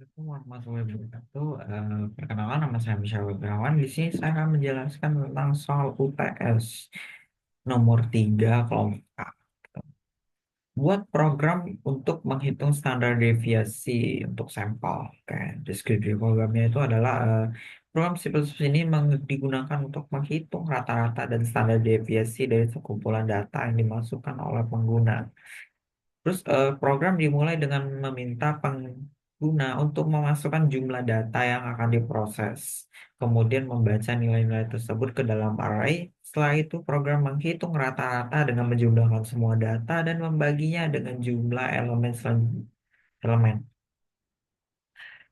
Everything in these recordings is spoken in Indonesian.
Assalamualaikum warahmatullahi wabarakatuh. Perkenalan, nama saya Michelle Webrawan. Di sini saya akan menjelaskan tentang soal UTS nomor 3 kelompok A. Buat program untuk menghitung standar deviasi untuk sampel. Oke, deskripsi programnya itu adalah program C++ ini digunakan untuk menghitung rata-rata dan standar deviasi dari sekumpulan data yang dimasukkan oleh pengguna. Terus program dimulai dengan meminta pengguna untuk memasukkan jumlah data yang akan diproses, kemudian membaca nilai-nilai tersebut ke dalam array. Setelah itu program menghitung rata-rata dengan menjumlahkan semua data dan membaginya dengan jumlah elemen.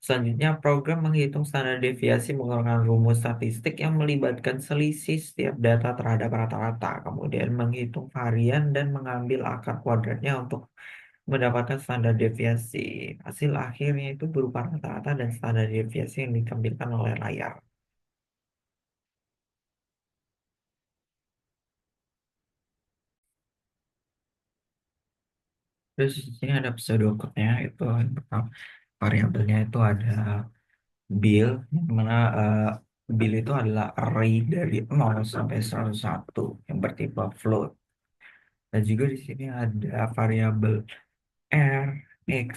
Selanjutnya, program menghitung standar deviasi menggunakan rumus statistik yang melibatkan selisih setiap data terhadap rata-rata, kemudian menghitung varian dan mengambil akar kuadratnya untuk mendapatkan standar deviasi. Hasil akhirnya itu berupa rata-rata dan standar deviasi yang ditampilkan oleh layar. Terus di sini ada pseudocode-nya, itu yang pertama variabelnya itu ada bill, yang mana bill itu adalah array dari 0 sampai 101 yang bertipe float. Dan juga di sini ada variabel R, X,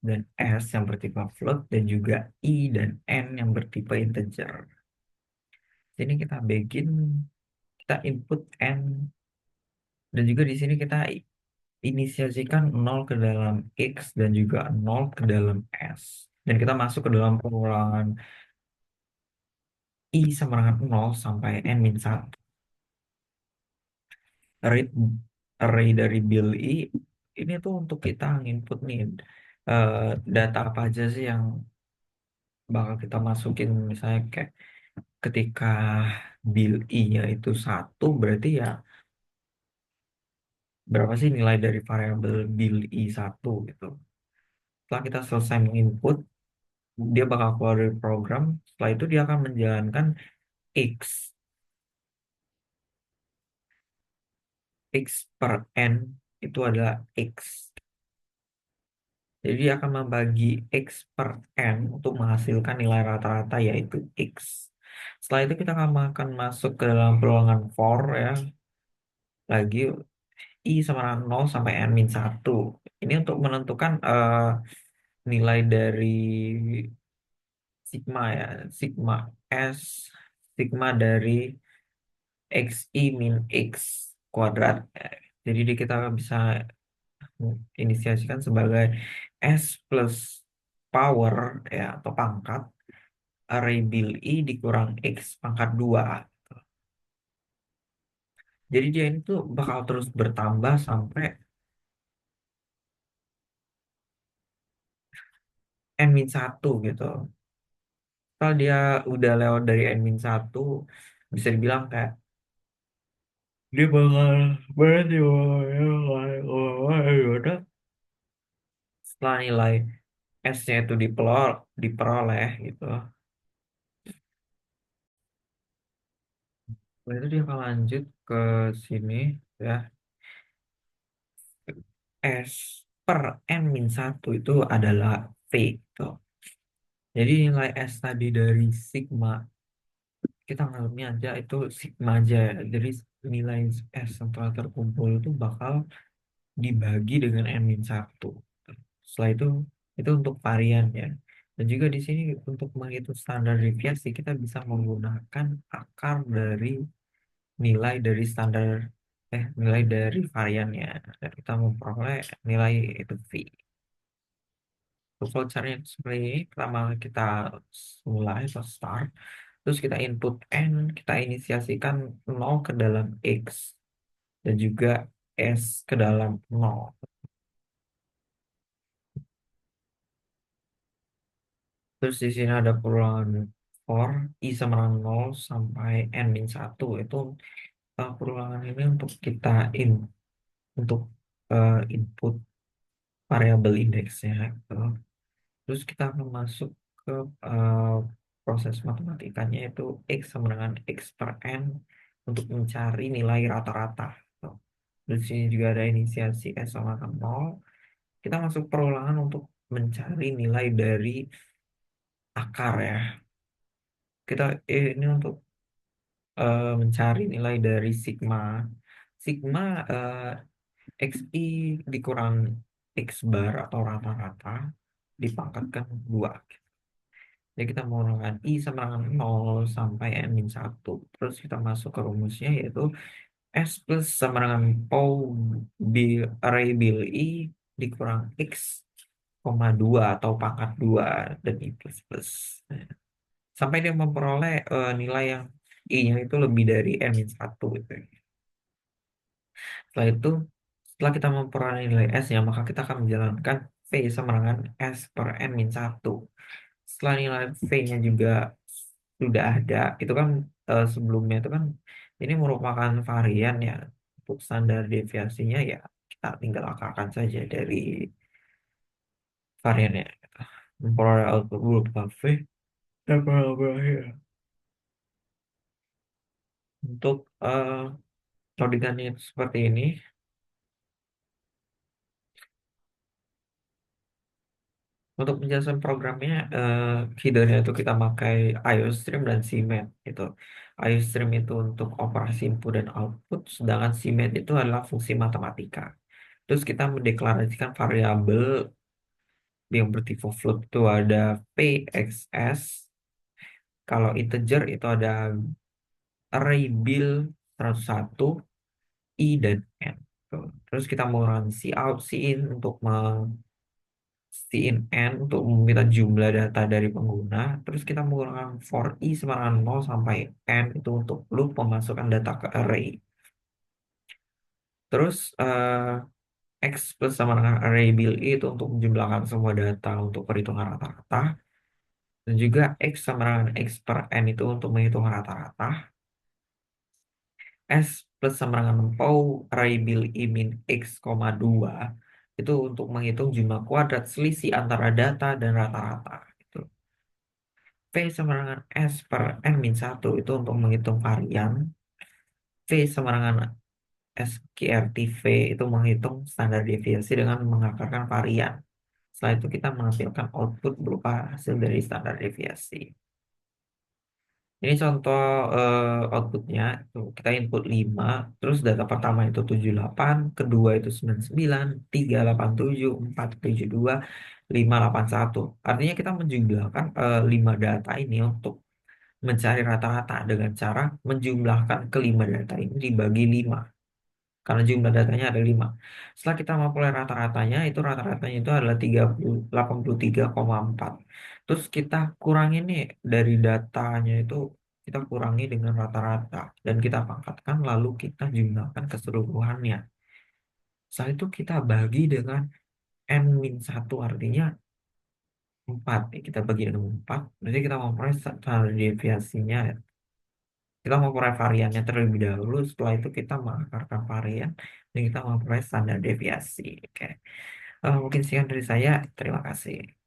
dan S yang bertipe float, dan juga I dan N yang bertipe integer. Sini kita begin, kita input N, dan juga di sini kita inisiasikan 0 ke dalam X dan juga 0 ke dalam S. Dan kita masuk ke dalam pengulangan I sama dengan 0 sampai N-1. Read array dari Bill I, ini tuh untuk kita input nih eh, data apa aja sih yang bakal kita masukin. Misalnya kayak ketika Bill I-nya itu 1, berarti ya berapa sih nilai dari variabel Bill I 1 gitu. Setelah kita selesai menginput, dia bakal keluar dari program. Setelah itu dia akan menjalankan X. X per N itu adalah X. Jadi dia akan membagi X per N untuk menghasilkan nilai rata-rata yaitu X. Setelah itu kita akan masuk ke dalam peluangan for ya. Lagi I sama dengan 0 sampai N-1. Ini untuk menentukan nilai dari sigma ya. Sigma S, sigma dari XI min X kuadrat. Jadi kita bisa inisiasikan sebagai S plus power ya atau pangkat array Bill I dikurang X pangkat 2. Jadi dia ini tuh bakal terus bertambah sampai N-1 gitu. Kalau dia udah lewat dari N-1, bisa dibilang kayak dia bakal berarti setelah nilai S-nya itu diperoleh gitu. Setelah itu dia akan lanjut ke sini ya. S per N-1 itu adalah V gitu. Jadi nilai S tadi dari sigma, kita nganggapnya aja itu sigma aja ya. Jadi nilai S yang telah terkumpul itu bakal dibagi dengan N-1. Setelah itu untuk varian ya. Dan juga di sini untuk menghitung standar deviasi, kita bisa menggunakan akar dari nilai dari variannya. Dan kita memperoleh nilai itu V. Kalau caranya seperti ini, pertama kita mulai atau start, terus kita input N, kita inisiasikan 0 ke dalam X, dan juga S ke dalam 0. Terus di sini ada peluangan for I sama dengan 0 sampai N-1. Itu peluangan ini untuk kita untuk input variabel indeksnya gitu. Terus kita akan masuk ke eh, proses matematikanya yaitu X sama dengan X per N untuk mencari nilai rata-rata. Gitu. Terus di sini juga ada inisiasi S sama dengan 0. Kita masuk perulangan untuk mencari nilai dari akar ya. Kita ini untuk mencari nilai dari sigma. Sigma XI dikurang X bar atau rata-rata dipangkatkan 2. Jadi kita menggunakan I sama dengan 0 sampai N-1. Terus kita masuk ke rumusnya yaitu S plus sama dengan Pau array bil I dikurang X, 2 atau pangkat 2 dan I plus plus. Sampai dia memperoleh nilai yang I-nya itu lebih dari N-1 gitu. Setelah itu, setelah kita memperoleh nilai S-nya, maka kita akan menjalankan V sama dengan S per N-1. Setelah nilai V-nya juga sudah ada, itu kan sebelumnya itu kan ini merupakan varian ya. Untuk standar deviasinya ya kita tinggal akalkan saja dari variannya. Memperoleh output berupa V dan berakhir. Untuk codingannya itu seperti ini. Untuk menjelaskan programnya, headernya itu kita pakai IOStream dan CMake itu. IOStream itu untuk operasi input dan output, sedangkan CMake itu adalah fungsi matematika. Terus kita mendeklarasikan variabel yang bertipe float itu ada PXS. Kalau integer itu ada array bil 101, I dan N. Tuh. Terus kita menggunakan cout, cin untuk CNN untuk meminta jumlah data dari pengguna. Terus kita menggunakan for i sama dengan 0 sampai n itu untuk loop memasukkan data ke array. Terus x plus sama dengan array bil i itu untuk menjumlahkan semua data untuk perhitungan rata-rata. Dan juga x sama dengan x per n itu untuk menghitung rata-rata. S plus sama dengan pau array bil i min x, 2 itu untuk menghitung jumlah kuadrat selisih antara data dan rata-rata. Gitu. V sama dengan S per N-1 itu untuk menghitung varian. V sama dengan SQRT V itu menghitung standar deviasi dengan mengakarkan varian. Setelah itu kita menampilkan output berupa hasil dari standar deviasi. Ini contoh outputnya. Tuh, kita input 5, terus data pertama itu 78, kedua itu 99, 3, 87, 4, 72, 5, 81. Artinya kita menjumlahkan 5 data ini untuk mencari rata-rata dengan cara menjumlahkan kelima data ini dibagi 5 karena jumlah datanya ada 5. Setelah kita memperoleh rata-ratanya itu rata-ratanya itu adalah 83,4. Terus kita kurangi nih dari datanya itu kita kurangi dengan rata-rata dan kita pangkatkan lalu kita jumlahkan keseluruhannya. Setelah itu kita bagi dengan N-1 artinya 4. Kita bagi dengan 4. Berarti kita memperoleh standar deviasinya. Kita memperoleh variannya terlebih dahulu, setelah itu kita mengakarkan varian dan kita memperoleh standar deviasi. Oke. Mungkin sekian dari saya. Terima kasih.